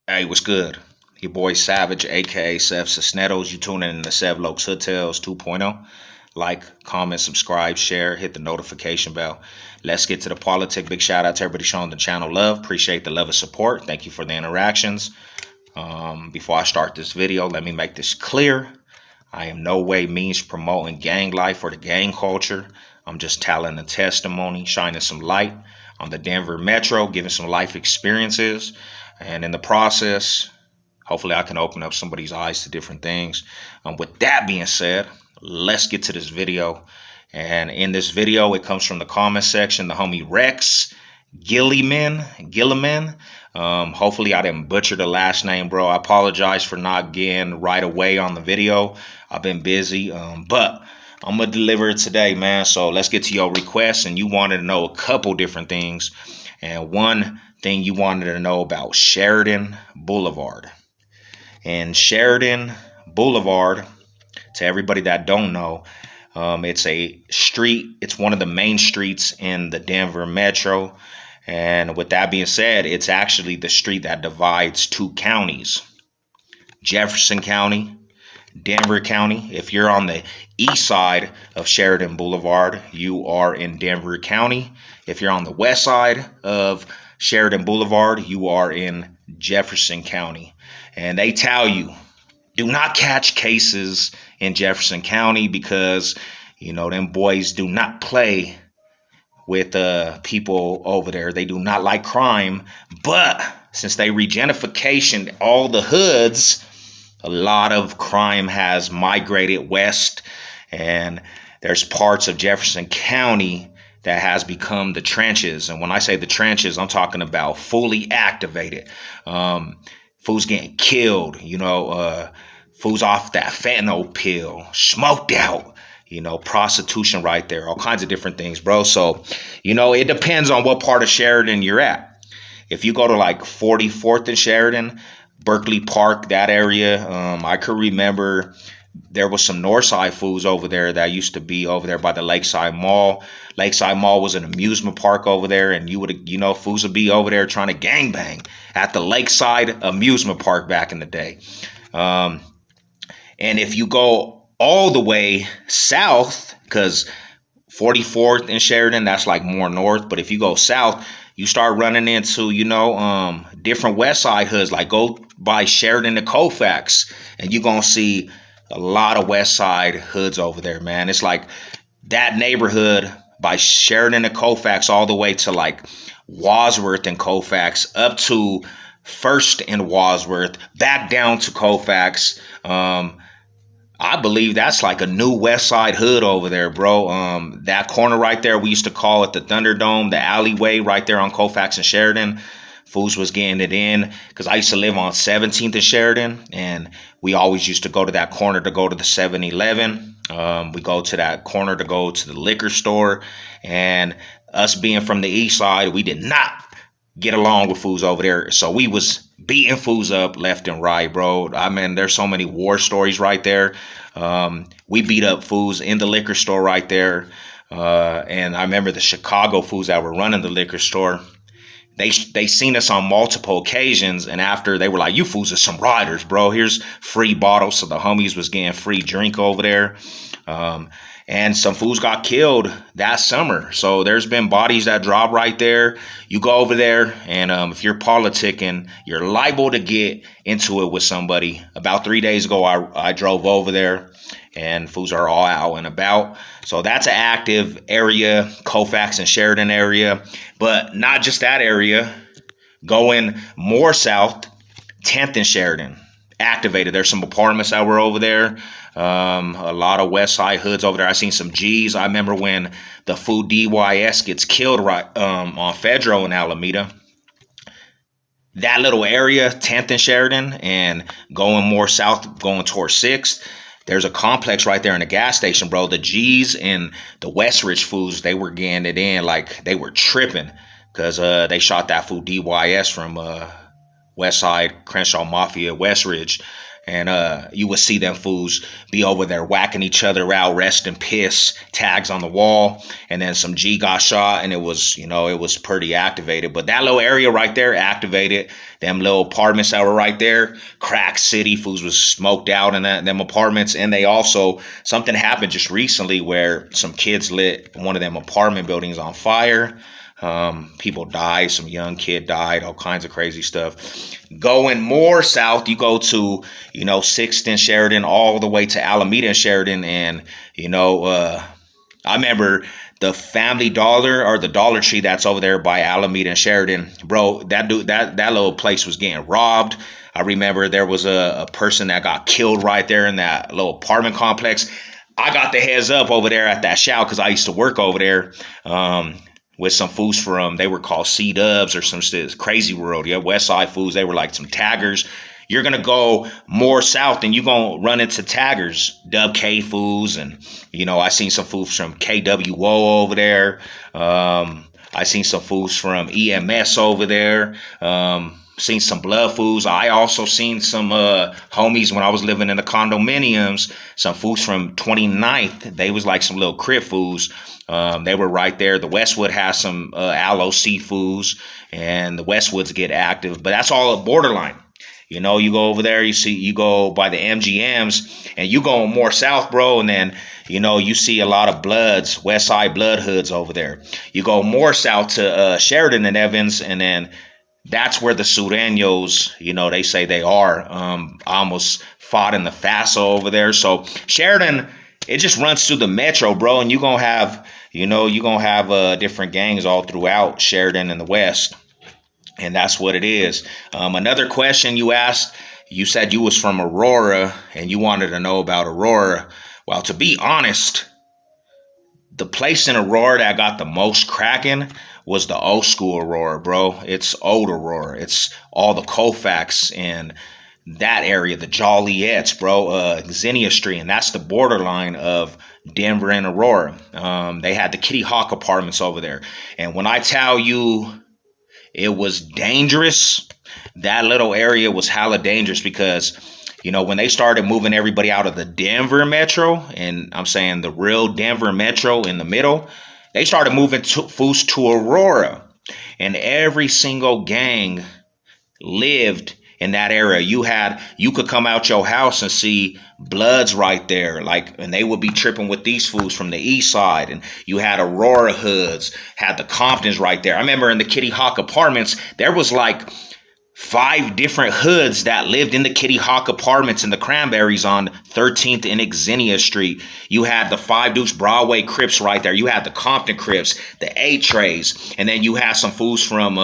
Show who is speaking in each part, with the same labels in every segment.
Speaker 1: Hey, what's good? Your boy Savage, aka Sev Cisneros. You tuning in to Sev Lokes Hotels 2.0. Like, comment, subscribe, share, hit the notification bell. Let's get to the politic. Big shout out to everybody showing the channel love. Appreciate the love and support. Thank you for the interactions. Before I start this video, let me make this clear. I am no way means promoting gang life or the gang culture. I'm just telling a testimony, shining some light on the Denver Metro, giving some life experiences. And in the process, hopefully I can open up somebody's eyes to different things. With that being said, let's get to this video. And in this video, it comes from the comment section, the homie Rex Gilliman. Hopefully I didn't butcher the last name, bro. I apologize for not getting right away on the video. I've been busy, but I'm gonna deliver it today, man. So let's get to your requests. And you wanted to know a couple different things. And one thing you wanted to know about Sheridan Boulevard. And Sheridan Boulevard, to everybody that don't know, it's a street. It's one of the main streets in the Denver Metro. And with that being said, it's actually the street that divides two counties, Jefferson County, Denver County. If you're on the east side of Sheridan Boulevard, you are in Denver County. If you're on the west side of Sheridan Boulevard, you are in Jefferson County. And they tell you, do not catch cases in Jefferson County because, you know, them boys do not play with people over there. They do not like crime. But since they regentrification all the hoods, a lot of crime has migrated west. And there's parts of Jefferson County that has become the trenches. And when I say the trenches, I'm talking about fully activated. Fools getting killed, you know, fools off that fentanyl pill, smoked out, you know, prostitution right there, all kinds of different things, bro. So, you know, it depends on what part of Sheridan you're at. If you go to like 44th and Sheridan, Berkeley Park, that area, I could remember there was some Northside fools over there that used to be over there by the Lakeside Mall. Lakeside Mall was an amusement park over there, and fools would be over there trying to gangbang at the Lakeside amusement park back in the day. And if you go all the way south, because 44th and Sheridan, that's like more north, but if you go south, you start running into, different west side hoods, like go by Sheridan to Colfax, and you're going to see a lot of west side hoods over there, man. It's like that neighborhood by Sheridan to Colfax all the way to like Wadsworth and Colfax, up to First and Wadsworth, back down to Colfax. I believe that's like a new west side hood over there, bro. That corner right there, we used to call it the Thunderdome, the alleyway right there on Colfax and Sheridan. Fools was getting it in because I used to live on 17th and Sheridan, and we always used to go to that corner to go to the 7-Eleven. We go to that corner to go to the liquor store, and us being from the east side, we did not get along with fools over there. So we was beating fools up left and right, bro. I mean, there's so many war stories right there. We beat up fools in the liquor store right there. And I remember the Chicago fools that were running the liquor store. They seen us on multiple occasions, and after they were like, you fools are some riders, bro. Here's free bottles. So the homies was getting free drink over there. And some fools got killed that summer. So there's been bodies that drop right there. You go over there, and if you're politicking, you're liable to get into it with somebody. About 3 days ago, I drove over there, and fools are all out and about. So that's an active area, Colfax and Sheridan area. But not just that area. Going more south, 10th and Sheridan, activated. There's some apartments that were over there. A lot of west side hoods over there. I seen some G's. I remember when the fool DYS gets killed right on Fedro in Alameda. That little area, 10th and Sheridan, and going more south, going towards 6th, there's a complex right there in the gas station, bro. The G's and the Westridge fools, they were getting it in like they were tripping because they shot that fool DYS from West Side Crenshaw Mafia, Westridge. And you would see them fools be over there whacking each other out, resting piss, tags on the wall, and then some G got shot, and it was, it was pretty activated. But that little area right there activated. Them little apartments that were right there, crack city, fools was smoked out in them apartments. And they also, something happened just recently where some kids lit one of them apartment buildings on fire. People died, some young kid died, all kinds of crazy stuff. Going more south, you go to, 6th and Sheridan, all the way to Alameda and Sheridan. And, I remember the Family Dollar or the Dollar Tree that's over there by Alameda and Sheridan. Bro, that little place was getting robbed. I remember there was a person that got killed right there in that little apartment complex. I got the heads up over there at that shout because I used to work over there. With some fools from, they were called C-Dubs or some Crazy World. Yeah, West Side fools. They were like some taggers. You're going to go more south and you're going to run into taggers, Dub K fools. And, I seen some fools from KWO over there. I seen some fools from EMS over there. Seen some blood fools. I also seen some homies when I was living in the condominiums, some fools from 29th. They was like some little crib fools. They were right there. The Westwood has some aloe seafoods, and the Westwoods get active, but that's all a borderline. You go over there, you go by the MGMs, and you go more south, bro, and then, you see a lot of Bloods, West Side Blood hoods over there. You go more south to Sheridan and Evans, and then that's where the Sureños, they say they are. I almost fought in the FASA over there. So Sheridan, it just runs through the metro, bro, and you're going to have, different gangs all throughout Sheridan and the West. And that's what it is. Another question you asked, you said you was from Aurora and you wanted to know about Aurora. Well, to be honest, the place in Aurora that got the most cracking was the old school Aurora, bro. It's old Aurora. It's all the Colfax and that area, the Joliettes, bro, Xenia Street, and that's the borderline of Denver and Aurora. They had the Kitty Hawk apartments over there. And when I tell you it was dangerous, that little area was hella dangerous because, when they started moving everybody out of the Denver metro, and I'm saying the real Denver metro in the middle, they started moving fools to Aurora. And every single gang lived in that area. You could come out your house and see Bloods right there, and they would be tripping with these fools from the east side. And you had Aurora hoods, had the Comptons right there. I remember in the Kitty Hawk apartments, there was like 5 different hoods that lived in the Kitty Hawk apartments in the Cranberries on 13th and Xenia Street. You had the 5 Deuce Broadway Crips right there. You had the Compton Crips, the A-Trays, and then you had some fools from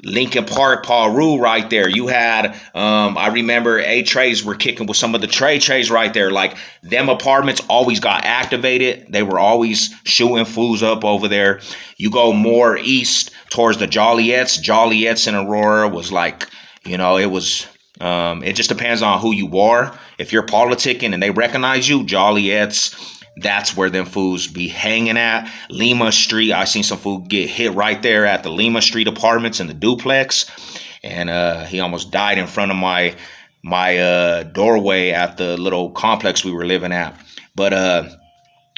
Speaker 1: Lincoln Park, Paul Rue right there. You had, I remember A-Trays were kicking with some of the Trays right there. Like, them apartments always got activated. They were always shooting fools up over there. You go more east towards the Joliettes in Aurora was like, it was, it just depends on who you are. If you're politicking and they recognize you, Joliettes, that's where them fools be hanging at. Lima Street, I seen some fool get hit right there at the Lima Street apartments in the duplex. And he almost died in front of my doorway at the little complex we were living at. But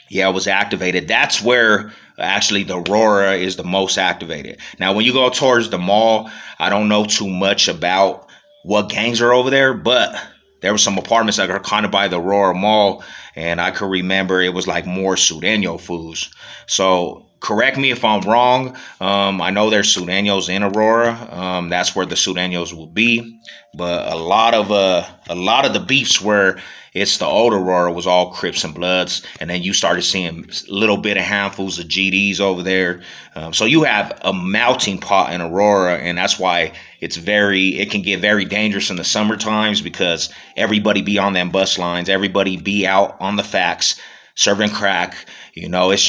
Speaker 1: yeah, it was activated. That's where actually the Aurora is the most activated. Now, when you go towards the mall, I don't know too much about what gangs are over there, but there were some apartments that are kind of by the Aurora Mall, and I could remember it was like more Sureño fools. So correct me if I'm wrong. I know there's Sureños in Aurora. That's where the Sureños will be. But a lot of the beefs where it's the old Aurora was all Crips and Bloods, and then you started seeing a little bit of handfuls of GDs over there. So you have a melting pot in Aurora, and that's why it can get very dangerous in the summer times because everybody be on them bus lines, everybody be out on the facts, serving crack. It's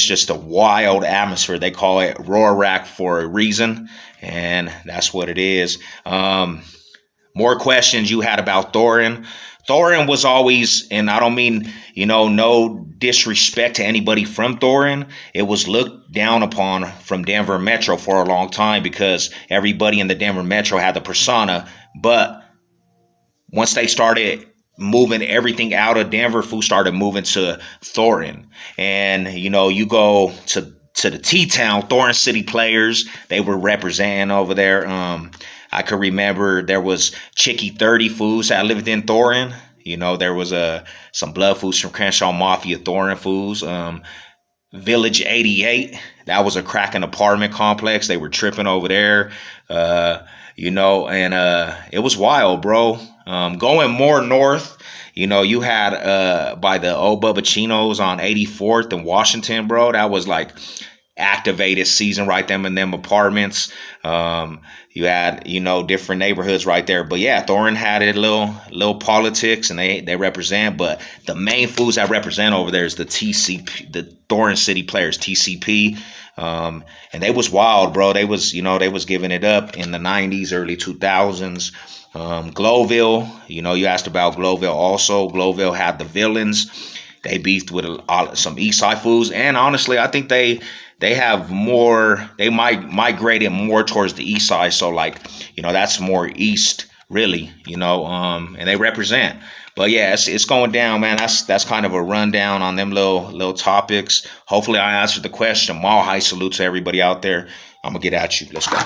Speaker 1: just a wild atmosphere. They call it Roarac for a reason, and that's what it is. More questions you had about Thornton. Thornton was always, and I don't mean, no disrespect to anybody from Thornton. It was looked down upon from Denver Metro for a long time because everybody in the Denver Metro had the persona. But once they started moving everything out of Denver, food started moving to Thornton. And, you know, you go to the T-Town, Thornton City Players, they were representing over there. I could remember there was Chicky 30 Foods that lived in Thornton. You know, there was some blood foods from Crenshaw Mafia, Thornton Foods. Village 88, that was a cracking apartment complex. They were tripping over there, you know, and it was wild, bro. Going more north, you know, you had by the old Bubba Chino's on 84th and Washington, bro. That was like activated season right there in them apartments. You had, you know, different neighborhoods right there. But yeah, Thornton had a little politics, and they represent. But the main foods that represent over there is the TCP, the Thornton City Players, TCP. And they was wild, bro. They was, you know, they was giving it up in the 90s, early 2000s. Glowville, you know, you asked about Glowville also. Glowville had the Villains. They beefed with some Eastside foods. And honestly, I think they have more, they migrated more towards the east side. So like, you know, that's more east really, you know, and they represent. But yeah, it's going down, man. That's kind of a rundown on them little topics. Hopefully I answered the question. Mile high salute to everybody out there. I'm gonna get at you. Let's go.